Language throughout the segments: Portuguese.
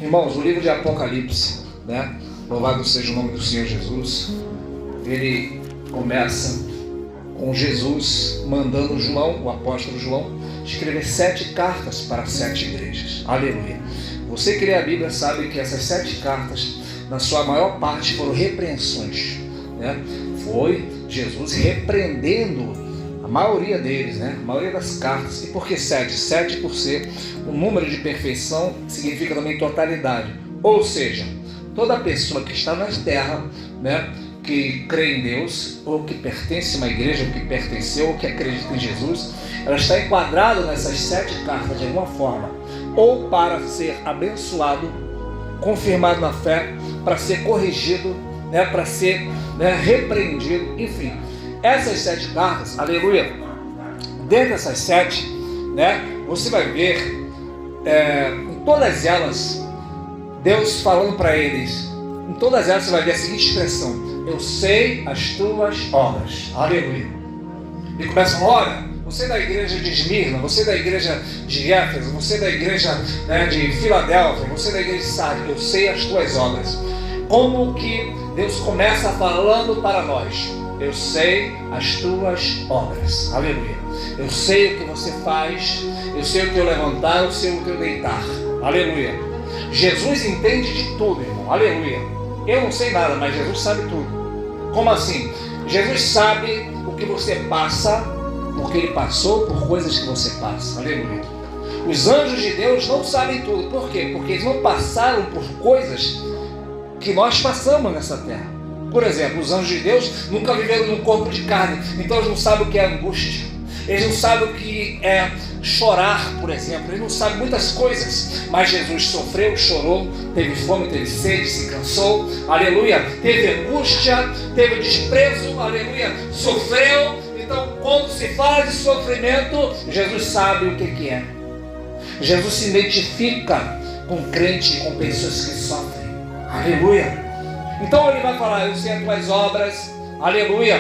Irmãos, o livro de Apocalipse, né? Louvado seja o nome do Senhor Jesus. Ele começa com Jesus mandando João, o apóstolo João, escrever 7 cartas para 7 igrejas. Aleluia. Você que lê a Bíblia sabe que essas 7 cartas, na sua maior parte, foram repreensões, né? Foi Jesus repreendendo a maioria deles, né? A maioria das cartas. E por que 7? 7 por ser um número de perfeição, significa também totalidade. Ou seja, toda pessoa que está na terra, né, que crê em Deus, ou que pertence a uma igreja, ou que pertenceu, ou que acredita em Jesus, ela está enquadrada nessas 7 cartas de alguma forma, ou para ser abençoado, confirmado na fé, para ser corrigido, né, para ser, né, repreendido, enfim. Essas 7 cartas, aleluia, dentro dessas 7, né, você vai ver em todas elas, Deus falando para eles, em todas elas você vai ver a seguinte expressão: eu sei as tuas obras, aleluia. E começam, ora, você é da igreja de Esmirna, você é da igreja de Éfeso, você é da igreja, né, de Filadélfia, você é da igreja de Sardes, eu sei as tuas obras. Como que Deus começa falando para nós? Eu sei as tuas obras, aleluia. Eu sei o que você faz, eu sei o que eu levantar, eu sei o que eu deitar, aleluia. Jesus entende de tudo, irmão, aleluia. Eu não sei nada, mas Jesus sabe tudo. Como assim? Jesus sabe o que você passa, porque Ele passou por coisas que você passa, aleluia. Os anjos de Deus não sabem tudo, por quê? Porque eles não passaram por coisas que nós passamos nessa terra. Por exemplo, os anjos de Deus nunca viveram num corpo de carne, então eles não sabem o que é angústia, eles não sabem o que é chorar, por exemplo, eles não sabem muitas coisas, mas Jesus sofreu, chorou, teve fome, teve sede, se cansou, aleluia, teve angústia, teve desprezo, aleluia, sofreu. Então, quando se fala de sofrimento, Jesus sabe o que é. Jesus se identifica com crente e com pessoas que sofrem, aleluia. Então Ele vai falar, eu sei as tuas obras, aleluia.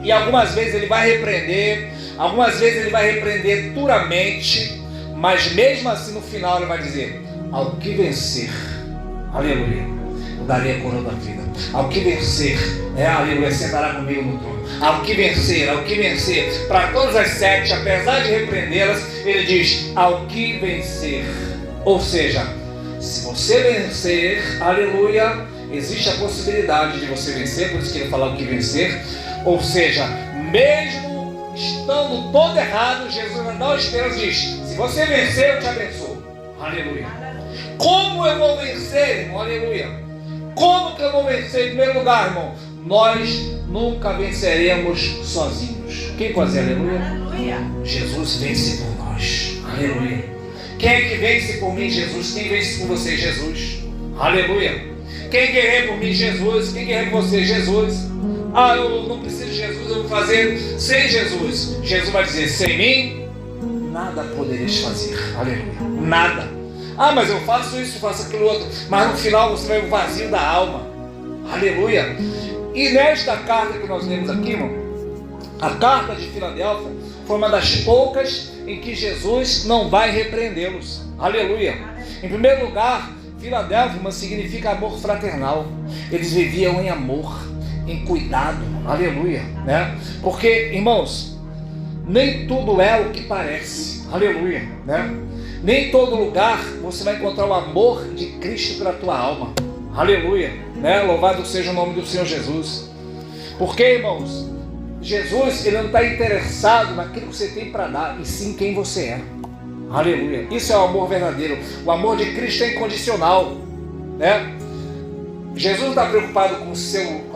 E algumas vezes Ele vai repreender, algumas vezes Ele vai repreender duramente, mas mesmo assim no final Ele vai dizer, ao que vencer, aleluia, eu darei a coroa da vida. Ao que vencer, aleluia, sentará comigo no trono. Ao que vencer, para todas as 7, apesar de repreendê-las, Ele diz, ao que vencer. Ou seja, se você vencer, aleluia, existe a possibilidade de você vencer, por isso que Ele fala o que vencer. Ou seja, mesmo estando todo errado, Jesus vai dar uma esperança e diz, se você vencer, eu te abençoo. Aleluia. Como eu vou vencer, irmão? Aleluia. Como que eu vou vencer? Em primeiro lugar, irmão, nós nunca venceremos sozinhos. Quem pode dizer aleluia? Aleluia. Jesus vence por nós. Aleluia. Quem é que vence por mim? Jesus. Quem vence por você? Jesus. Aleluia. Quem guerreia por mim? Jesus. Quem guerreia por você? Jesus. Ah, eu não preciso de Jesus, eu vou fazer sem Jesus. Jesus vai dizer, sem mim, nada podereis fazer. Aleluia. Nada. Ah, mas eu faço isso, faço aquilo outro. Mas no final você vai o vazio da alma. Aleluia. E nesta carta que nós lemos aqui, irmão, a carta de Filadélfia foi uma das poucas em que Jesus não vai repreendê-los. Aleluia. Em primeiro lugar, Filadélfia significa amor fraternal. Eles viviam em amor, em cuidado, aleluia, né? Porque, irmãos, nem tudo é o que parece, aleluia, né? Nem em todo lugar você vai encontrar o amor de Cristo pela tua alma, aleluia, né? Louvado seja o nome do Senhor Jesus. Porque, irmãos, Jesus, Ele não está interessado naquilo que você tem para dar, e sim quem você é, aleluia. Isso é o amor verdadeiro. O amor de Cristo é incondicional, né? Jesus não está preocupado com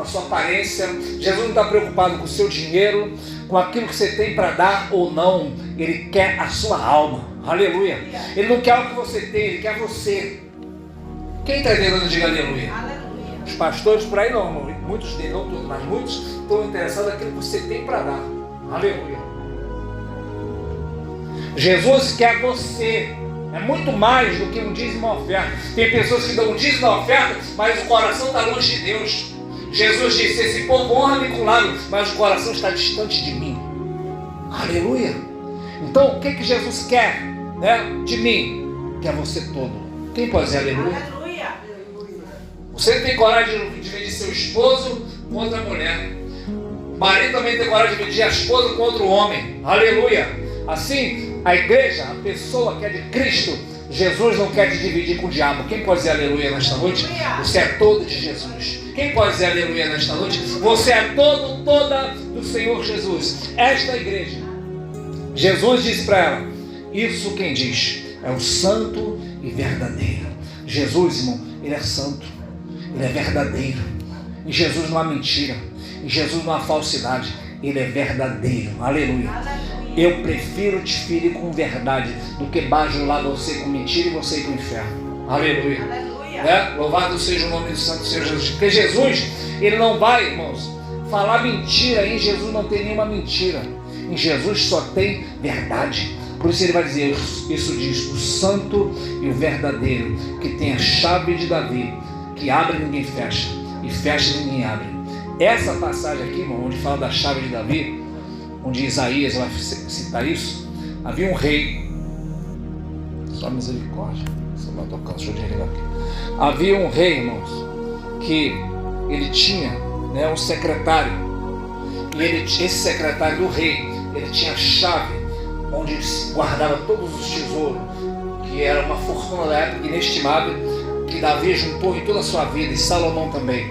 a sua aparência, Jesus não está preocupado com o seu dinheiro, com aquilo que você tem para dar ou não. Ele quer a sua alma, aleluia. Ele não quer o que você tem, Ele quer você. Quem está entendendo, diga aleluia. Aleluia. Os pastores por aí não, muitos deles, não todos, mas muitos estão interessados naquilo que você tem para dar, aleluia. Jesus quer você. É muito mais do que um dízimo e uma oferta. Tem pessoas que dão um dízimo e uma oferta, mas o coração está longe de Deus. Jesus disse, esse povo honra-me com lábios, mas o coração está distante de mim. Aleluia. Então, o que Jesus quer, né, de mim? Quer você todo. Quem pode dizer aleluia? Você tem coragem de dividir seu esposo contra a mulher. O marido também tem coragem de dividir a esposa contra o homem. Aleluia. Assim, a igreja, a pessoa que é de Cristo, Jesus não quer te dividir com o diabo. Quem pode dizer aleluia nesta noite? Você é todo de Jesus. Quem pode dizer aleluia nesta noite? Você é toda do Senhor Jesus. Esta igreja, Jesus disse para ela, isso quem diz é o santo e verdadeiro. Jesus, irmão, ele é santo, ele é verdadeiro. Em Jesus não há mentira, em Jesus não há falsidade, ele é verdadeiro. Aleluia. Eu prefiro te ferir com verdade do que bajular você com mentira e você ir para o inferno. Aleluia. Né? Louvado seja o nome do Santo Senhor Jesus. Porque Jesus, ele não vai, irmãos, falar mentira. Em Jesus não tem nenhuma mentira. Em Jesus só tem verdade. Por isso ele vai dizer, isso diz, o santo e o verdadeiro, que tem a chave de Davi, que abre e ninguém fecha, e fecha e ninguém abre. Essa passagem aqui, irmão, onde fala da chave de Davi, onde Isaías vai citar isso, havia um rei, só misericórdia, você vai tocando, deixa eu desligar aqui. Havia um rei, irmãos, que ele tinha, né, um secretário, e esse secretário do rei, ele tinha a chave onde se guardava todos os tesouros, que era uma fortuna da época inestimável, que Davi juntou em toda a sua vida, e Salomão também.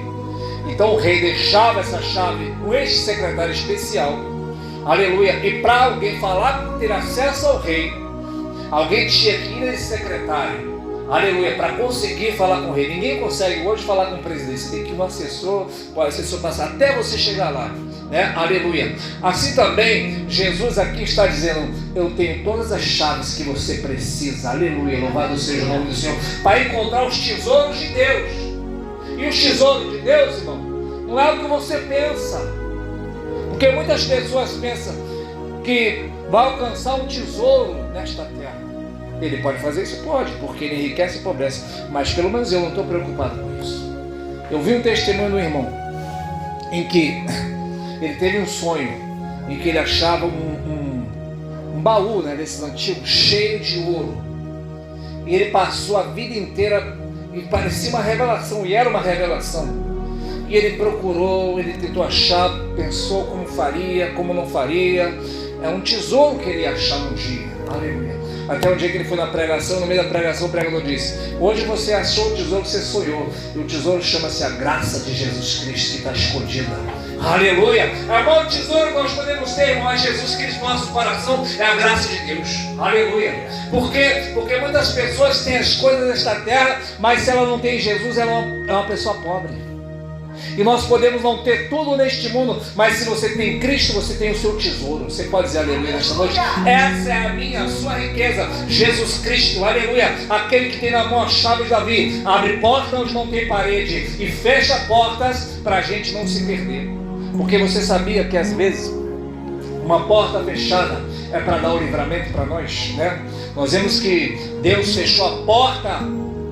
Então o rei deixava essa chave com este secretário especial, aleluia, e para alguém falar, ter acesso ao rei, alguém tinha que ir nesse secretário, aleluia, para conseguir falar com o rei. Ninguém consegue hoje falar com o presidente, você tem que ir no assessor, o assessor passar até você chegar lá, né? Aleluia. Assim também, Jesus aqui está dizendo, eu tenho todas as chaves que você precisa, aleluia, louvado seja o nome do Senhor, para encontrar os tesouros de Deus. E os tesouros de Deus, irmão, não é o que você pensa, porque muitas pessoas pensam que vai alcançar um tesouro nesta terra. Ele pode fazer isso? Pode, porque ele enriquece e empobrece, mas pelo menos eu não estou preocupado com isso. Eu vi um testemunho do irmão em que ele teve um sonho em que ele achava um baú, né, desses antigos, cheio de ouro, e ele passou a vida inteira e parecia uma revelação, e era uma revelação, e ele procurou, ele tentou achar, pensou como faria, como não faria. É um tesouro que ele ia achar um dia, aleluia. Até o dia que ele foi na pregação, no meio da pregação, o pregador disse, hoje você achou o tesouro que você sonhou, e o tesouro chama-se a graça de Jesus Cristo, que está escondida, aleluia. É o maior tesouro que nós podemos ter, irmão, é Jesus Cristo no nosso coração, é a graça de Deus, aleluia. Por quê? Porque muitas pessoas têm as coisas desta terra, mas se ela não tem Jesus, ela é uma pessoa pobre. E nós podemos não ter tudo neste mundo, mas se você tem Cristo, você tem o seu tesouro. Você pode dizer aleluia nesta noite? Essa é a minha, a sua riqueza, Jesus Cristo, aleluia. Aquele que tem na mão a chave de Davi, abre portas onde não tem parede e fecha portas para a gente não se perder. Porque você sabia que às vezes uma porta fechada é para dar o livramento para nós, né? Nós vemos que Deus fechou a porta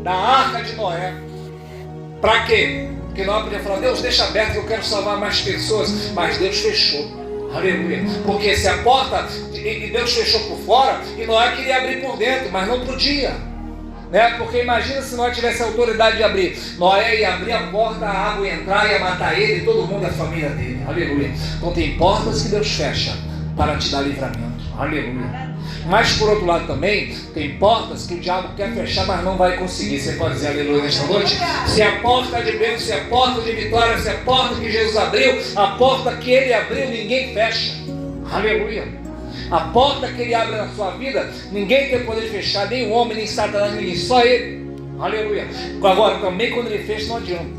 da arca de Noé. Para quê? Porque Noé podia falar, Deus, deixa aberto que eu quero salvar mais pessoas, mas Deus fechou, aleluia. Porque se a porta, e Deus fechou por fora, e Noé queria abrir por dentro, mas não podia, né? Porque imagina se Noé tivesse a autoridade de abrir, Noé ia abrir a porta, a água ia entrar, ia matar ele, e todo mundo é a família dele, aleluia. Então tem portas que Deus fecha para te dar livramento, aleluia. Mas por outro lado também, tem portas que o diabo quer fechar, mas não vai conseguir. Você pode dizer aleluia nesta noite? Se a porta de bênção, se a porta de vitória, se a porta que Jesus abriu, a porta que ele abriu, ninguém fecha, aleluia. A porta que ele abre na sua vida, ninguém tem poder de fechar, nem o homem, nem Satanás, ninguém, só ele, aleluia. Agora também quando ele fecha não adianta,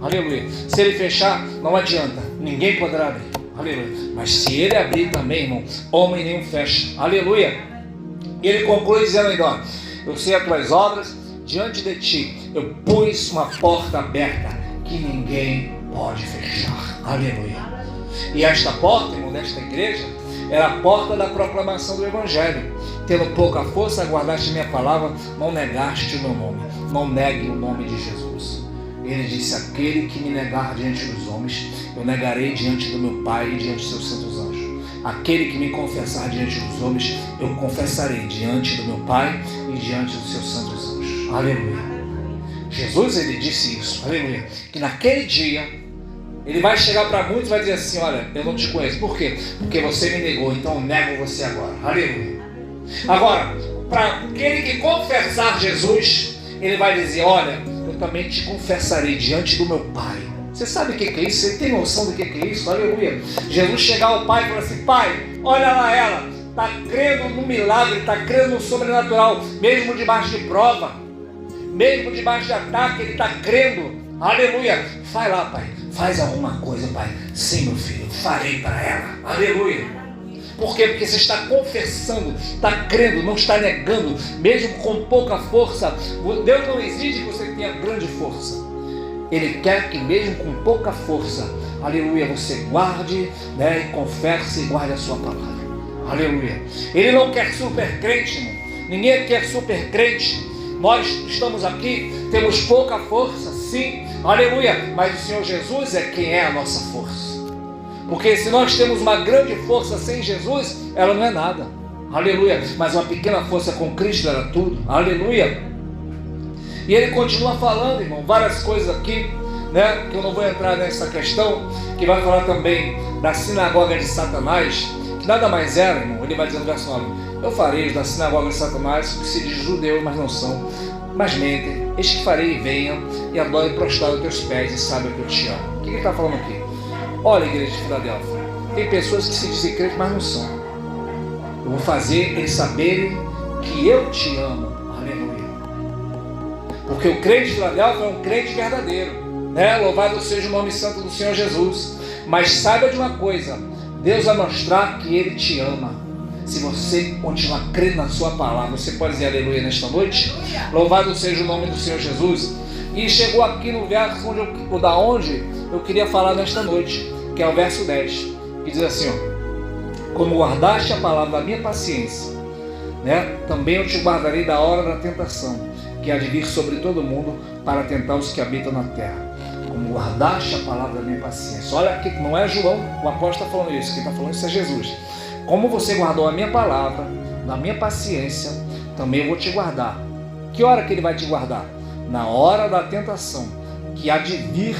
aleluia. Se ele fechar não adianta, ninguém poderá abrir, aleluia. Mas se ele abrir também, irmão, homem nenhum fecha, aleluia. E ele conclui dizendo ainda, ó, eu sei as tuas obras, diante de ti eu pus uma porta aberta que ninguém pode fechar, aleluia. E esta porta, irmão, desta igreja, era a porta da proclamação do Evangelho. Tendo pouca força, guardaste minha palavra, não negaste o meu nome, não negue o nome de Jesus. Ele disse, aquele que me negar diante dos homens, eu negarei diante do meu Pai e diante dos seus santos anjos. Aquele que me confessar diante dos homens, eu confessarei diante do meu Pai e diante dos seus santos anjos. Aleluia. Jesus, ele disse isso, aleluia, que naquele dia ele vai chegar para muitos e vai dizer assim: olha, eu não te conheço. Por quê? Porque você me negou, então eu nego você agora. Aleluia. Agora, para aquele que confessar Jesus, ele vai dizer: olha, eu também te confessarei diante do meu Pai. Você sabe o que é isso? Você tem noção do que é isso? Aleluia. Jesus chegar ao Pai e falar assim: Pai, olha lá ela, está crendo no milagre, está crendo no sobrenatural, mesmo debaixo de prova, mesmo debaixo de ataque, ele está crendo. Aleluia. Vai lá, Pai, faz alguma coisa, Pai. Sim, meu filho, farei para ela. Aleluia. Por quê? Porque você está confessando, está crendo, não está negando, mesmo com pouca força. Deus não exige que você tenha grande força. Ele quer que mesmo com pouca força, aleluia, você guarde, né, e confesse e guarde a sua palavra. Aleluia. Ele não quer super crente, irmão. Ninguém quer super crente. Nós estamos aqui, temos pouca força, sim, aleluia, mas o Senhor Jesus é quem é a nossa força. Porque se nós temos uma grande força sem Jesus, ela não é nada. Aleluia. Mas uma pequena força com Cristo era tudo. Aleluia. E ele continua falando, irmão, várias coisas aqui, né, que eu não vou entrar nessa questão, que vai falar também da sinagoga de Satanás, que nada mais era, irmão. Ele vai dizer no verso 9: eu farei da sinagoga de Satanás que se diz judeus, mas não são, mas mentem. Eis que farei e venham e adorem prostrado aos teus pés e saibam que eu te amo. O que ele está falando aqui? Olha, igreja de Filadélfia, tem pessoas que se dizem crentes, mas não são. Eu vou fazer eles saberem que eu te amo. Aleluia. Porque o crente de Filadélfia é um crente verdadeiro, né? Louvado seja o nome santo do Senhor Jesus. Mas saiba de uma coisa: Deus vai mostrar que Ele te ama. Se você continuar crendo na sua palavra, você pode dizer aleluia nesta noite? Louvado seja o nome do Senhor Jesus. E chegou aqui no verso onde eu queria falar nesta noite, que é o verso 10, que diz assim, ó: como guardaste a palavra da minha paciência, né, também eu te guardarei da hora da tentação, que há de vir sobre todo mundo para tentar os que habitam na terra. Como guardaste a palavra da minha paciência. Olha aqui, não é João, o apóstolo está falando isso, quem está falando isso é Jesus. Como você guardou a minha palavra, da minha paciência, também eu vou te guardar. Que hora que ele vai te guardar? Na hora da tentação, que há de vir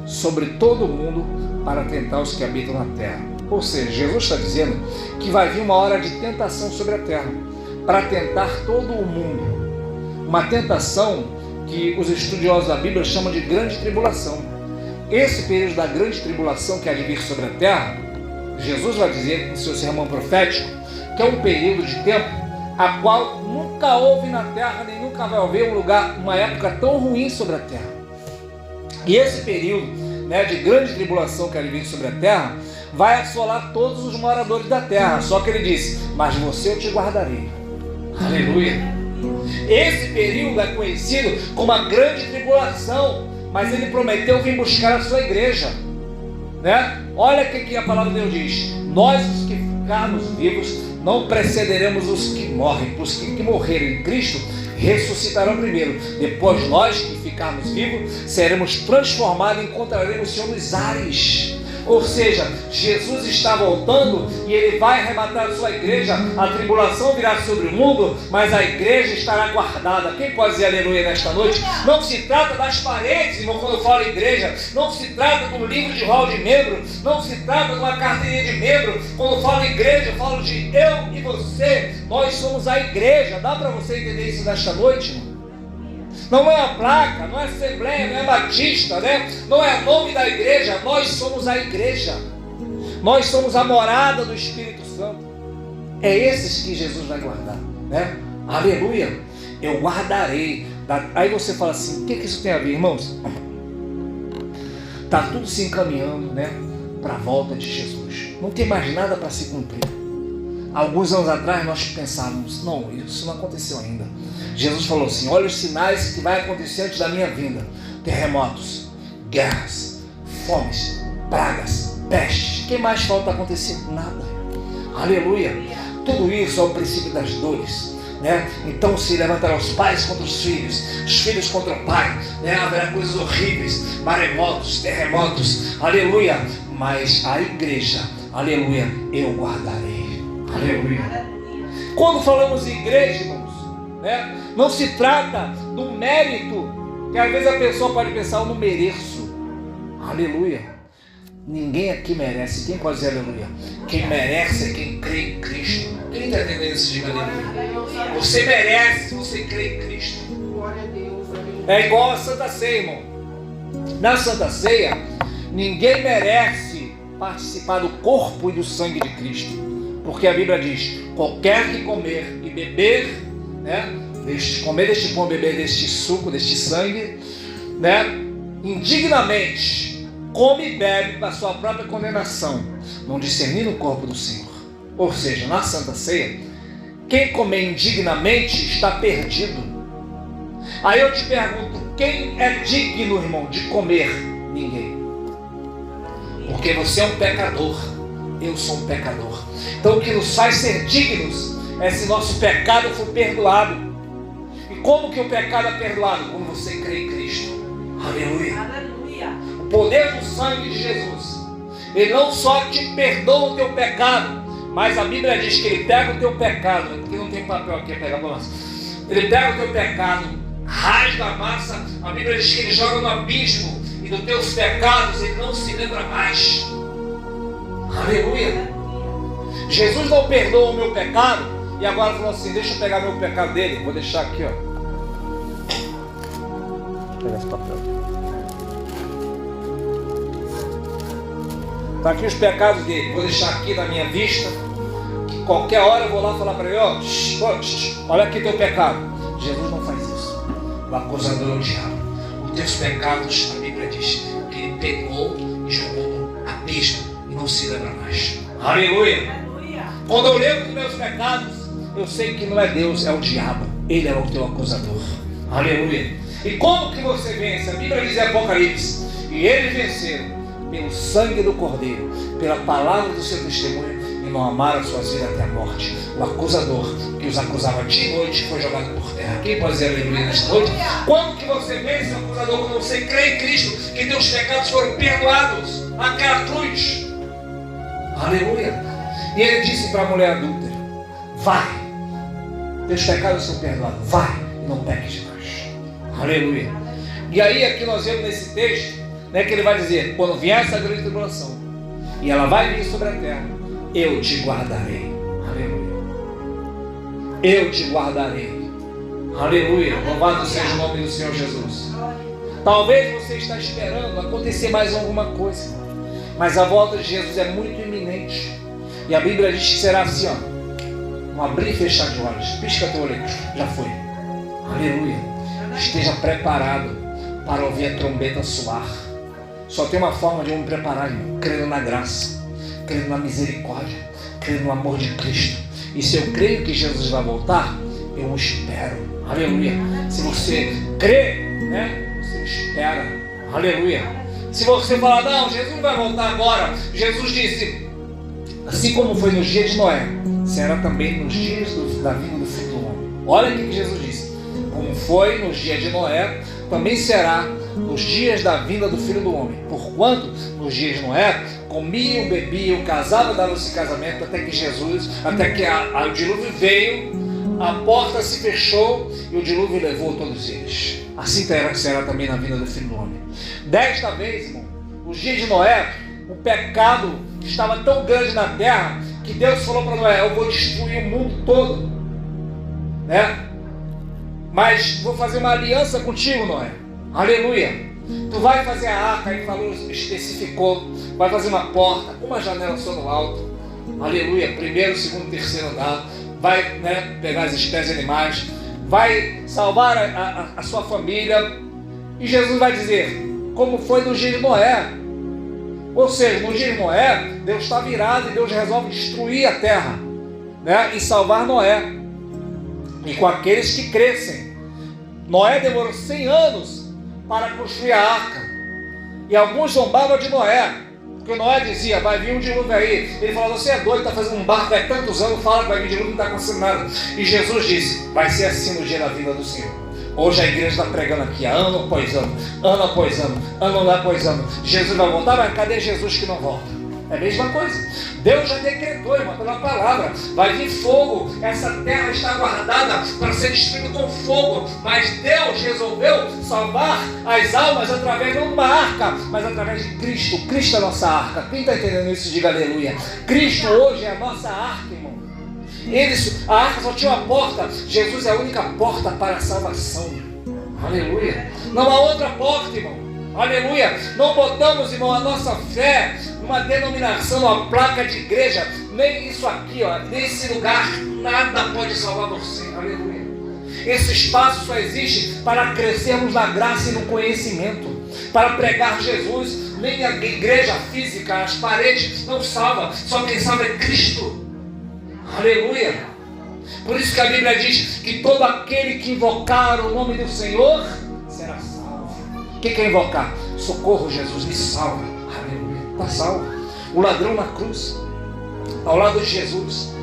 sobre todo mundo para tentar os que habitam na terra. Ou seja, Jesus está dizendo que vai vir uma hora de tentação sobre a terra, para tentar todo o mundo. Uma tentação que os estudiosos da Bíblia chamam de grande tribulação. Esse período da grande tribulação que há de vir sobre a terra, Jesus vai dizer em seu sermão profético que é um período de tempo a qual nunca houve na terra, nem nunca vai haver um lugar, uma época tão ruim sobre a terra. E esse período, né, de grande tribulação que há de vir sobre a terra vai assolar todos os moradores da terra. Só que ele disse: mas você eu te guardarei. Aleluia. Esse período é conhecido como a grande tribulação, mas ele prometeu vir buscar a sua igreja, né? Olha o que a palavra de Deus diz: nós os que ficarmos vivos não precederemos os que morrem, os que morrerem em Cristo ressuscitarão primeiro, depois nós que ficarmos vivos seremos transformados e encontraremos o Senhor nos ares. Ou seja, Jesus está voltando e Ele vai arrebatar a sua igreja. A tribulação virá sobre o mundo, mas a igreja estará guardada. Quem pode dizer aleluia nesta noite? Não se trata das paredes, irmão, quando eu falo igreja. Não se trata de um livro de rol de membro. Não se trata de uma carteirinha de membro. Quando eu falo igreja, eu falo de eu e você. Nós somos a igreja. Dá para você entender isso nesta noite, irmão? Não é a placa, não é a Assembleia, não é Batista, né? Não é o nome da igreja, nós somos a igreja. Nós somos a morada do Espírito Santo. É esses que Jesus vai guardar, né? Aleluia. Eu guardarei. Aí você fala assim: o que isso tem a ver, irmãos? Está tudo se encaminhando, né, para a volta de Jesus. Não tem mais nada para se cumprir. Alguns anos atrás nós pensávamos: não, isso não aconteceu ainda. Jesus falou assim: olha os sinais que vai acontecer antes da minha vinda: terremotos, guerras, fomes, pragas, pestes. O que mais falta acontecer? Nada. Aleluia. Tudo isso é o princípio das dores, né? Então se levantarão os pais contra os filhos contra o pai, né? Haverá coisas horríveis, maremotos, terremotos, aleluia. Mas a igreja, aleluia, eu guardarei. Aleluia. Quando falamos em igreja, irmãos, né, não se trata do mérito Que às vezes a pessoa pode pensar, eu não mereço. Aleluia. Ninguém aqui merece. Quem pode dizer aleluia? Quem merece é quem crê em Cristo. Quem está entendendo isso? Diga aleluia. Você merece se você crê em Cristo. É igual a Santa Ceia, irmão. Na Santa Ceia, ninguém merece participar do corpo e do sangue de Cristo. Porque a Bíblia diz, qualquer que comer e beber, né, comer deste pão, beber deste suco, deste sangue, né, indignamente, come e bebe para a sua própria condenação, não discernindo o corpo do Senhor. Ou seja, na Santa Ceia, quem comer indignamente está perdido. Aí eu te pergunto, quem é digno, irmão, de comer? Ninguém. Porque você é um pecador, eu sou um pecador. Então o que nos faz ser dignos é se nosso pecado for perdoado. E como que o pecado é perdoado? Quando você crê em Cristo. Aleluia. Aleluia. O poder do sangue de Jesus, ele não só te perdoa o teu pecado, mas a Bíblia diz que ele pega o teu pecado, porque não tem papel aqui a pegar para nós. Ele pega o teu pecado, rasga a massa, a Bíblia diz que ele joga no abismo, e dos teus pecados ele não se lembra mais. Aleluia. Jesus não perdoa o meu pecado, e agora falou assim, deixa eu pegar meu pecado dele, vou deixar aqui, ó. Vou pegar esse papel. Está aqui os pecados dele, vou deixar aqui na minha vista, que qualquer hora eu vou lá falar para ele, ó, olha aqui teu pecado. Jesus não faz isso. O acusador é o diabo. Os teus pecados, a Bíblia diz que ele pegou e jogou no abismo e não se lembra mais. Aleluia. Quando eu lembro dos meus pecados, eu sei que não é Deus, é o diabo. Ele é o teu acusador. Aleluia. E como que você vence? A Bíblia diz em Apocalipse, e eles venceram pelo sangue do Cordeiro, pela palavra do seu testemunho, e não amaram as suas vidas até a morte. O acusador que os acusava de noite foi jogado por terra. Quem pode dizer aleluia nesta noite? Quando que você vence o acusador? Quando você crê em Cristo, que teus pecados foram perdoados naquela cruz. Aleluia. E ele disse para a mulher adúltera, vai, teus pecados são perdoados, vai e não peques mais. Aleluia. E aí aqui nós vemos nesse texto, né, que ele vai dizer, quando vier essa grande tribulação, e ela vai vir sobre a terra, eu te guardarei. Aleluia. Eu te guardarei. Aleluia. Louvado seja o nome do Senhor Jesus. Talvez você está esperando acontecer mais alguma coisa, mas a volta de Jesus é muito iminente. E a Bíblia diz que será assim, ó, um abrir e fechar de olhos. Pisca teu olho, já foi. Aleluia. Esteja preparado para ouvir a trombeta soar. Só tem uma forma de eu me preparar, irmão, crendo na graça, crendo na misericórdia, crendo no amor de Cristo. E se eu creio que Jesus vai voltar, eu o espero. Aleluia. Se você crê, né, você espera. Aleluia. Se você falar, não, Jesus não vai voltar agora. Jesus disse, assim como foi nos dias de Noé, será também nos dias da vinda do Filho do Homem. Olha o que Jesus disse. Como foi nos dias de Noé, também será nos dias da vinda do Filho do Homem. Porquanto, nos dias de Noé, comiam, bebiam, casavam, davam-se casamento, até que o dilúvio veio, a porta se fechou e o dilúvio levou todos eles. Assim será também na vinda do Filho do Homem. Desta vez, irmão, nos dias de Noé, o pecado estava tão grande na terra que Deus falou para Noé, eu vou destruir o mundo todo, né? Mas vou fazer uma aliança contigo, Noé. Aleluia. Tu vai fazer a arca, aí falou, especificou, vai fazer uma porta, uma janela só no alto. Aleluia. Primeiro, segundo, terceiro andar. Vai, né, pegar as espécies animais, vai salvar a sua família. E Jesus vai dizer, como foi no dia de Noé. Ou seja, no dia de Noé, Deus está virado e Deus resolve destruir a terra, né, e salvar Noé. E com aqueles que crescem. Noé demorou 100 anos para construir a arca. E alguns zombavam de Noé, porque Noé dizia, vai vir um dilúvio aí. Ele falou, você é doido, está fazendo um barco há tantos anos, fala que vai vir dilúvio, não está acontecendo nada. E Jesus disse, vai ser assim no dia da vinda do Senhor. Hoje a igreja está pregando aqui, ano após ano, ano após ano, ano após ano. Jesus vai voltar, mas cadê Jesus que não volta? É a mesma coisa. Deus já decretou, irmão, pela palavra. Vai vir fogo. Essa terra está guardada para ser destruída com fogo. Mas Deus resolveu salvar as almas através não de uma arca, mas através de Cristo. Cristo é a nossa arca. Quem está entendendo isso, diga aleluia. Cristo hoje é a nossa arca, irmão. A arca só tinha uma porta. Jesus é a única porta para a salvação. Aleluia. Não há outra porta, irmão. Aleluia. Não botamos, irmão, a nossa fé numa denominação, uma placa de igreja. Nem isso aqui, ó, nesse lugar, nada pode salvar você. Aleluia. Esse espaço só existe para crescermos na graça e no conhecimento, para pregar Jesus. Nem a igreja física, as paredes não salva. Só quem salva é Cristo. Aleluia. Por isso que a Bíblia diz que todo aquele que invocar o nome do Senhor será salvo. O que é invocar? Socorro, Jesus, me salva. Aleluia. Está salvo. O ladrão na cruz, ao lado de Jesus.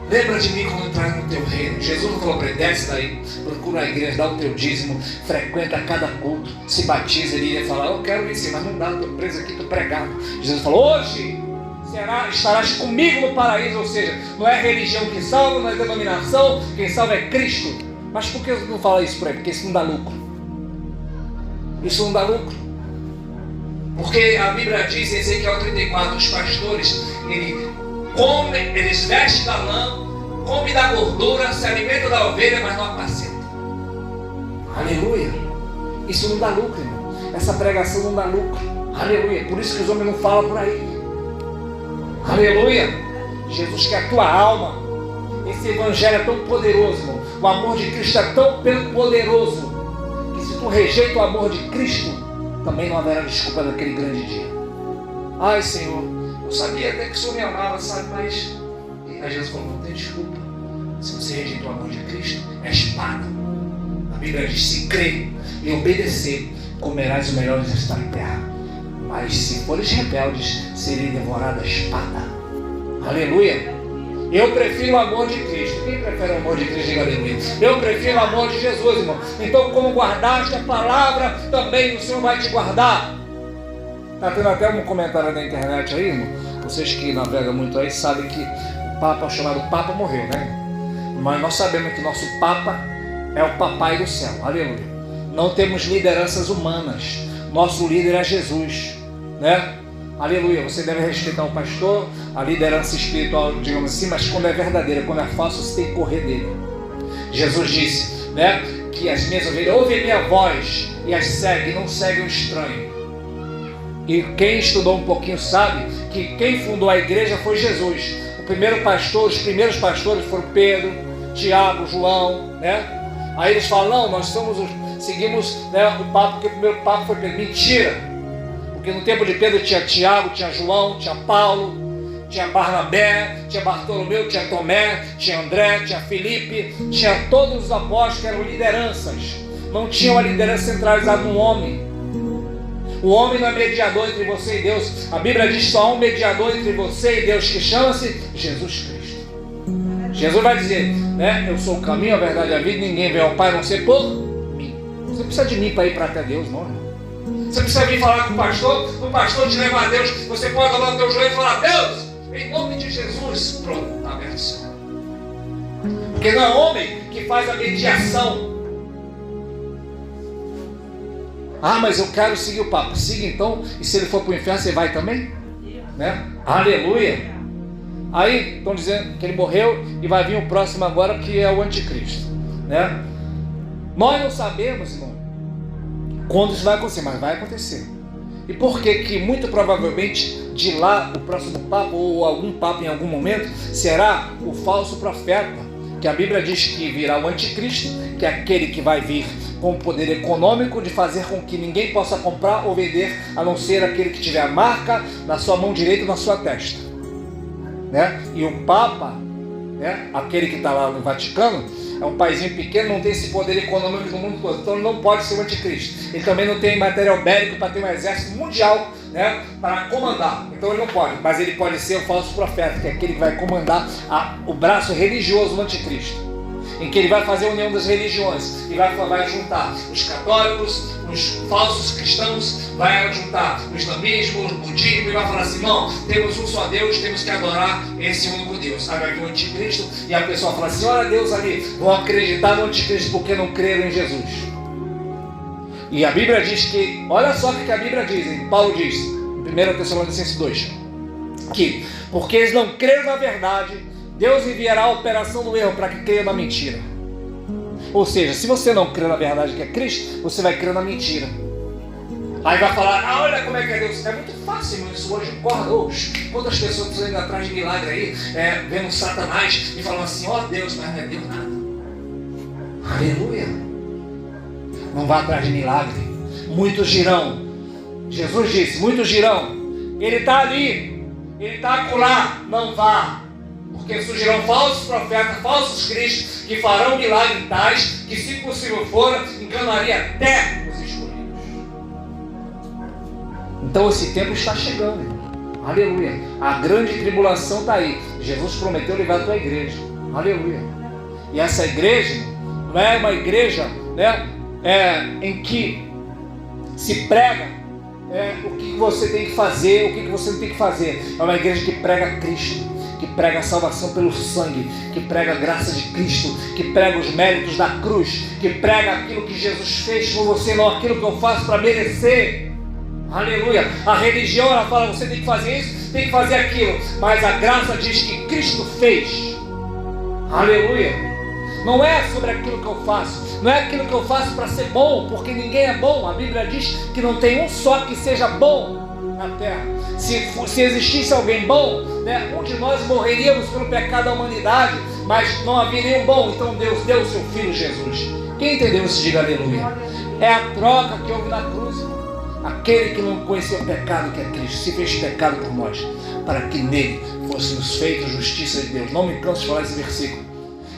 Lembra de mim quando entrar no teu reino. Jesus não falou para ele: desce daí, procura a igreja, dá o teu dízimo, frequenta cada culto, se batiza. Ele ia falar: eu quero isso, mas não dá, estou preso aqui, estou pregado. Jesus falou: hoje estarás comigo no paraíso. Ou seja, não é a religião que salva, não é a denominação, quem salva é Cristo. Mas por que não fala isso para ele? Porque isso não dá lucro. Isso não dá lucro. Porque a Bíblia diz em Ezequiel 34, os pastores, eles vestem da lã, comem da gordura, se alimentam da ovelha, mas não apacentam. Aleluia. Isso não dá lucro, irmão. Essa pregação não dá lucro. Aleluia. Por isso que os homens não falam por aí. Aleluia. Jesus quer a tua alma. Esse evangelho é tão poderoso, irmão. O amor de Cristo é tão poderoso que se tu rejeita o amor de Cristo, também não haverá desculpa naquele grande dia. Ai, Senhor, eu sabia até que o Senhor me amava, sabe, mas aí Jesus falou: não tem desculpa. Se você rejeita o amor de Cristo, é espada. A Bíblia diz: se crer e obedecer, comerás o melhor desta terra. Mas se fores rebeldes, serei devorado a espada. Aleluia. Eu prefiro o amor de Cristo. Quem prefere o amor de Cristo? Diga aleluia. Eu prefiro o amor de Jesus, irmão. Então, como guardaste a palavra, também o Senhor vai te guardar. Está tendo até um comentário na internet aí, irmão. Vocês que navegam muito aí sabem que o Papa, chamado Papa, morreu, né? Mas nós sabemos que nosso Papa é o Papai do céu. Aleluia. Não temos lideranças humanas. Nosso líder é Jesus, né? Aleluia. Você deve respeitar o pastor, a liderança espiritual, digamos assim, mas quando é verdadeira, quando é falso, você tem que correr dele. Jesus disse, né, que as minhas ovelhas ouvem minha voz e as seguem, não seguem o estranho. E quem estudou um pouquinho sabe que quem fundou a igreja foi Jesus. O primeiro pastor, os primeiros pastores foram Pedro, Tiago, João, né? Aí eles falam: não, nós seguimos, né, o Papa, porque o primeiro Papa foi Pedro. Mentira! Porque no tempo de Pedro tinha Tiago, tinha João, tinha Paulo, tinha Barnabé, tinha Bartolomeu, tinha Tomé, tinha André, tinha Felipe, tinha todos os apóstolos que eram lideranças. Não tinha uma liderança centralizada no homem. O homem não é mediador entre você e Deus. A Bíblia diz que só há um mediador entre você e Deus, que chama-se Jesus Cristo. Jesus vai dizer, né, eu sou o caminho, a verdade e a vida, ninguém vem ao Pai a não ser por mim. Você não precisa de mim para ir para até Deus, não, irmão. Você precisa vir falar com o pastor te levar a Deus. Você pode dobrar o teu joelho e falar: Deus, em nome de Jesus, pronto, está aberto o céu. Porque não é homem que faz a mediação. Ah, mas eu quero seguir o Papa. Siga então, e se ele for para o inferno, você vai também? Né? Aleluia. Aí estão dizendo que ele morreu e vai vir o próximo agora, que é o anticristo, né? Nós não sabemos, irmão, quando isso vai acontecer, mas vai acontecer. E por que muito provavelmente de lá o próximo Papa, ou algum Papa em algum momento, será o falso profeta, que a Bíblia diz que virá o anticristo, que é aquele que vai vir com o poder econômico de fazer com que ninguém possa comprar ou vender, a não ser aquele que tiver a marca na sua mão direita ou na sua testa, né? E o Papa, né, aquele que está lá no Vaticano, é um paizinho pequeno, não tem esse poder econômico do mundo todo, então ele não pode ser o anticristo. Ele também não tem material bélico para ter um exército mundial, né, para comandar, então ele não pode. Mas ele pode ser o falso profeta, que é aquele que vai comandar o braço religioso do anticristo. em que ele vai fazer a união das religiões e vai juntar os católicos, os falsos cristãos, vai juntar o islamismo, o budismo, e vai falar assim: não, temos um só Deus, temos que adorar esse único Deus. Aí vai vir o anticristo e a pessoa fala assim: olha Deus ali, vão acreditar no anticristo porque não creram em Jesus. E a Bíblia diz que, olha só o que a Bíblia diz, hein? Paulo diz em 1 Tessalonicenses 2, que porque eles não creram na verdade, Deus enviará a operação do erro para que creiam na mentira. Ou seja, se você não crê na verdade que é Cristo, você vai crer na mentira. Aí vai falar: olha como é que é Deus. É muito fácil, irmão, isso hoje. Quantas pessoas estão indo atrás de milagre aí, vendo Satanás e falando assim: Deus, mas não é Deus nada. Aleluia. Não vá atrás de milagre. Muitos dirão. Jesus disse: muitos dirão, ele está ali, ele está acolá. Não vá, porque surgirão falsos profetas, falsos cristos, que farão milagres tais, que se possível for, enganaria até os escolhidos. Então esse tempo está chegando, irmão. Aleluia. A grande tribulação está aí. Jesus prometeu levar a tua igreja. Aleluia. E essa igreja não é uma igreja, né, em que se prega o que você tem que fazer, o que você não tem que fazer. É uma igreja que prega Cristo, que prega a salvação pelo sangue, que prega a graça de Cristo, que prega os méritos da cruz, que prega aquilo que Jesus fez por você, não aquilo que eu faço para merecer. Aleluia. A religião, ela fala: você tem que fazer isso, tem que fazer aquilo, mas a graça diz que Cristo fez. Aleluia. Não é sobre aquilo que eu faço, não é aquilo que eu faço para ser bom, porque ninguém é bom. A Bíblia diz que não tem um só que seja bom na terra. Se existisse alguém bom, né, um de nós morreríamos pelo pecado da humanidade, mas não havia nenhum bom. Então Deus deu o seu Filho Jesus. Quem entendeu isso, diga aleluia. É a troca que houve na cruz. Aquele que não conheceu o pecado, que é Cristo, se fez pecado por nós, para que nele fôssemos feitos justiça de Deus. Não me canso de falar esse versículo.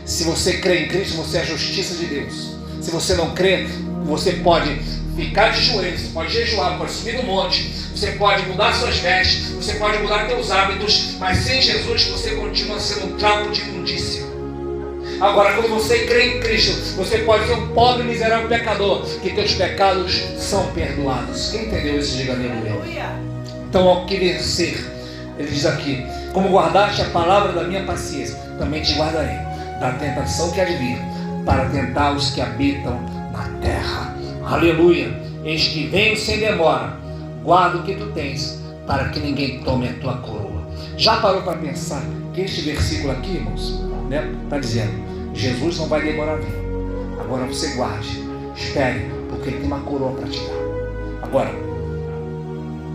Se você crê em Cristo, você é a justiça de Deus. Se você não crê, você pode ficar de joelhos, você pode jejuar, pode subir no monte, você pode mudar suas vestes, você pode mudar seus hábitos, mas sem Jesus você continua sendo um trapo de imundícia. Agora, quando você crê em Cristo, você pode ser um pobre, miserável pecador, que teus pecados são perdoados. Quem entendeu isso, diga aleluia. Então, ao que vencer, ele diz aqui: como guardaste a palavra da minha paciência, também te guardarei da tentação que há de vir, para tentar os que habitam na terra. Aleluia. Eis que venho sem demora, guarda o que tu tens, para que ninguém tome a tua coroa. Já parou para pensar que este versículo aqui, irmãos, né, está dizendo: Jesus não vai demorar a vir. Agora você guarde, espere, porque ele tem uma coroa para te dar. Agora,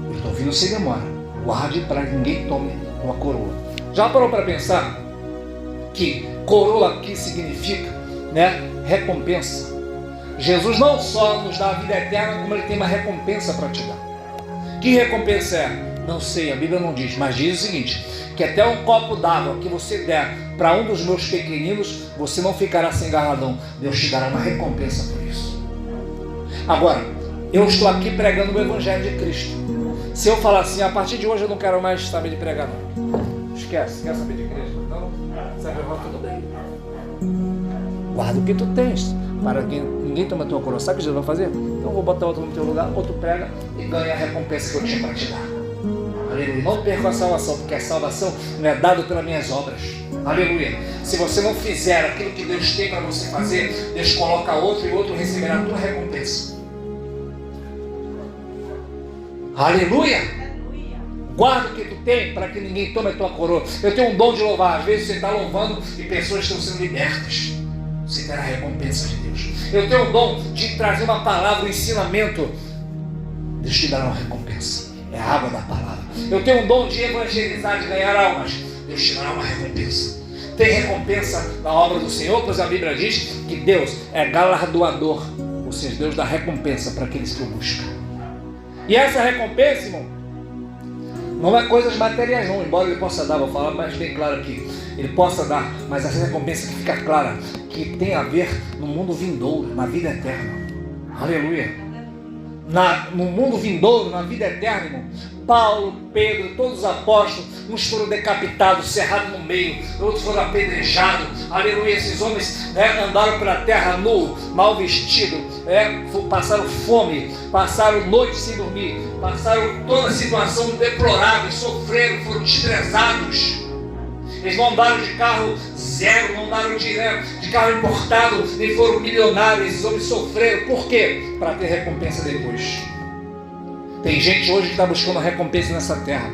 eu estou vindo sem demora, guarde para que ninguém tome a tua coroa. Já parou para pensar que coroa aqui significa, né, recompensa? Jesus não só nos dá a vida eterna, como ele tem uma recompensa para te dar. Que recompensa é? Não sei, a Bíblia não diz, mas diz o seguinte: que até um copo d'água que você der para um dos meus pequeninos, você não ficará sem galardão. Deus te dará uma recompensa por isso. Agora, eu estou aqui pregando o Evangelho de Cristo. Se eu falar assim: a partir de hoje eu não quero mais saber de pregar, não. Esquece, quer saber de igreja? Não, sabe, tudo bem. Guarda o que tu tens, para que ninguém tome a tua coroa. Sabe o que Jesus vai fazer? Então eu vou botar outro no teu lugar, outro prega e ganha a recompensa que eu tinha para te dar. Aleluia. Não perca a salvação, porque a salvação não é dada pelas minhas obras. Aleluia. Se você não fizer aquilo que Deus tem para você fazer, Deus coloca outro e outro receberá a tua recompensa. Aleluia. Guarda o que tu tem, para que ninguém tome a tua coroa. Eu tenho um dom de louvar. Às vezes você está louvando e pessoas estão sendo libertas. Você terá a recompensa de Deus. Eu tenho um dom de trazer uma palavra, um ensinamento. Deus te dará uma recompensa. É a água da palavra. Eu tenho um dom de evangelizar, de ganhar almas. Deus te dará uma recompensa. Tem recompensa na obra do Senhor, pois a Bíblia diz que Deus é galardoador. Ou seja, Deus dá recompensa para aqueles que o buscam. E essa recompensa, irmão, não é coisas materiais não, embora ele possa dar, vou falar mais bem claro aqui, ele possa dar, mas essa recompensa que fica clara, que tem a ver no mundo vindouro, na vida eterna. Aleluia. No mundo vindouro, na vida eterna, irmão, Paulo, Pedro, todos os apóstolos, uns foram decapitados, cerrados no meio, outros foram apedrejados, aleluia. Esses homens andaram pela terra nu, mal vestidos, passaram fome, passaram noite sem dormir, passaram toda a situação deplorável, sofreram, foram desprezados. Eles não andaram de carro zero, não andaram de carro importado, nem foram milionários. Esses homens sofreram, por quê? Para ter recompensa depois. Tem gente hoje que está buscando recompensa nessa terra.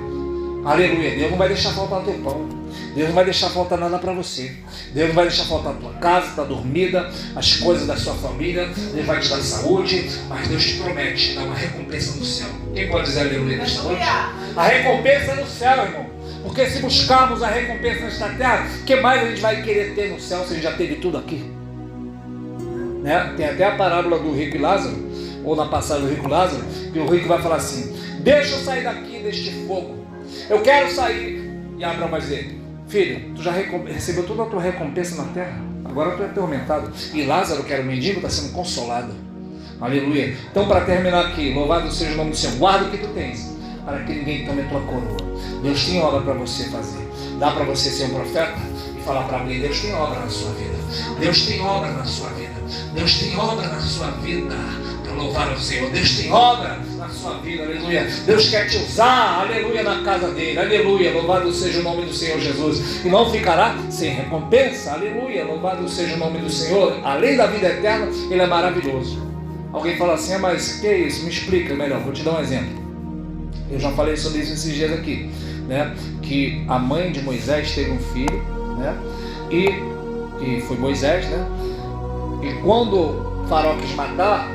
Aleluia. Deus não vai deixar faltar o teu pão. Deus não vai deixar faltar nada para você. Deus não vai deixar faltar a tua casa, está dormida, as coisas da sua família. Deus vai te dar saúde, mas Deus te promete dar uma recompensa no céu. Quem pode dizer aleluia nesta noite? A recompensa é no céu, irmão. Porque se buscarmos a recompensa nesta terra, o que mais a gente vai querer ter no céu se a gente já teve tudo aqui? Tem até a parábola do rico e Lázaro, ou na passagem do rico e Lázaro, que o rico vai falar assim: deixa eu sair daqui deste fogo, eu quero sair. E Abraão vai dizer: filho, tu já recebeu toda a tua recompensa na terra, agora tu é atormentado. E Lázaro, que era o mendigo, está sendo consolado. Aleluia. Então, para terminar aqui, louvado seja o nome do Senhor. Guarda o que tu tens, para que ninguém tome a tua coroa. Deus tem obra para você fazer. Dá para você ser um profeta e falar para alguém: Deus tem obra na sua vida. Deus tem obra na sua vida. Deus tem obra na sua vida. Para louvar o Senhor. Deus tem obra na sua vida. Aleluia. Deus quer te usar. Aleluia. Na casa dele. Aleluia. Louvado seja o nome do Senhor Jesus. E não ficará sem recompensa. Aleluia. Louvado seja o nome do Senhor. Além da vida eterna, ele é maravilhoso. Alguém fala assim: mas que é isso? Me explica melhor. Vou te dar um exemplo. Eu já falei sobre isso esses dias aqui, que a mãe de Moisés teve um filho, e foi Moisés, E quando o faraó quis matar,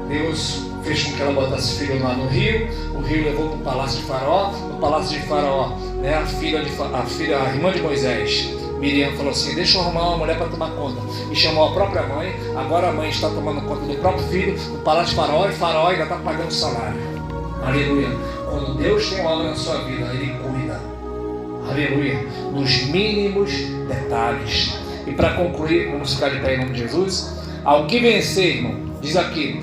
Deus fez com que ela botasse o filho lá no rio. O rio levou para o palácio de Faraó. No palácio de Faraó, a irmã de Moisés, Miriam, falou assim: deixa eu arrumar uma mulher para tomar conta. E chamou a própria mãe. Agora a mãe está tomando conta do próprio filho no palácio de Faraó, e Faraó ainda está pagando salário. Aleluia. Quando Deus tem obra na sua vida, Ele cuida. Aleluia. Nos mínimos detalhes. E para concluir, vamos ficar de pé em nome de Jesus. Ao que vencer, irmão, diz aqui: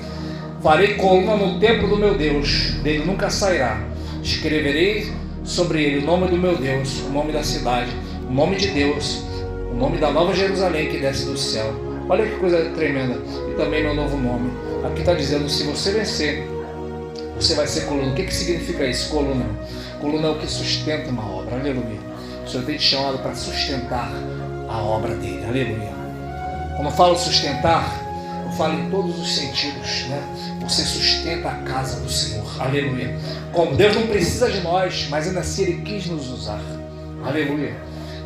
farei coluna no templo do meu Deus, dele nunca sairá. Escreverei sobre ele o nome do meu Deus, o nome da cidade, o nome de Deus, o nome da nova Jerusalém que desce do céu. Olha que coisa tremenda. E também meu novo nome. Aqui está dizendo: se você vencer, você vai ser coluna. O que significa isso? Coluna. Coluna é o que sustenta uma obra. Aleluia. O Senhor tem te chamado para sustentar a obra dele. Aleluia. Quando eu falo sustentar, eu falo em todos os sentidos, Você sustenta a casa do Senhor. Aleluia. Como Deus não precisa de nós, mas ainda assim Ele quis nos usar. Aleluia.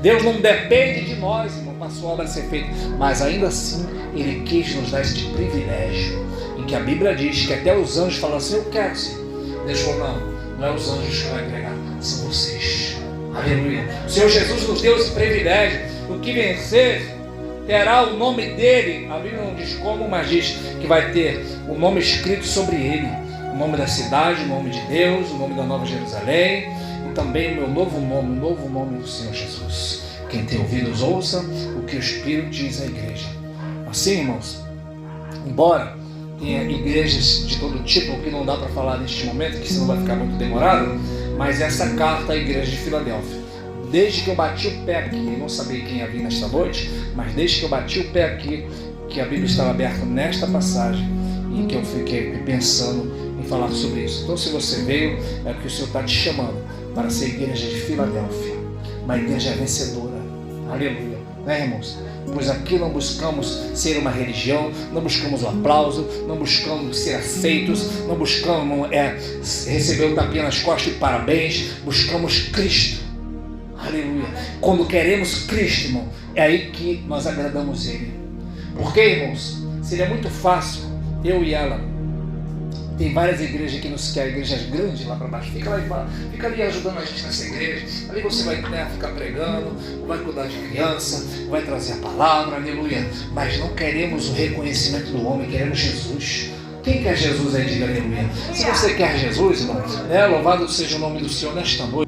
Deus não depende de nós, irmão, para a sua obra ser feita, mas ainda assim Ele quis nos dar este privilégio, em que a Bíblia diz que até os anjos falam assim: eu quero sim. Deus falou: não é os anjos que vai entregar, são vocês. Aleluia. O Senhor Jesus nos deu esse privilégio. O que vencer terá o nome dele. A Bíblia não diz como, mas diz que vai ter o nome escrito sobre ele, o nome da cidade, o nome de Deus, o nome da nova Jerusalém, e também o meu novo nome, o novo nome do Senhor Jesus. Quem tem ouvidos, ouça o que o Espírito diz à igreja. Assim, irmãos, embora tenha igrejas de todo tipo, que não dá para falar neste momento, que senão vai ficar muito demorado, mas essa carta à igreja de Filadélfia, desde que eu bati o pé aqui, eu não sabia quem ia vir nesta noite, mas desde que eu bati o pé aqui, que a Bíblia estava aberta nesta passagem, e que eu fiquei pensando em falar sobre isso. Então, se você veio, é porque o Senhor está te chamando para ser igreja de Filadélfia, uma igreja vencedora. Aleluia. Irmãos? Pois aqui não buscamos ser uma religião, não buscamos o aplauso, não buscamos ser aceitos, não buscamos receber um tapinha nas costas e parabéns, buscamos Cristo. Aleluia. Quando queremos Cristo, irmão, é aí que nós agradamos Ele. Porque, irmãos, seria muito fácil, eu e ela, tem várias igrejas que nos querem, igrejas grandes lá para baixo, fica ali ajudando a gente nessa igreja, ali você vai ficar pregando, vai cuidar de criança, vai trazer a palavra, aleluia. Mas não queremos o reconhecimento do homem, queremos Jesus. Quem quer Jesus aí, diga aleluia. Se você quer Jesus, irmão, louvado seja o nome do Senhor nesta noite.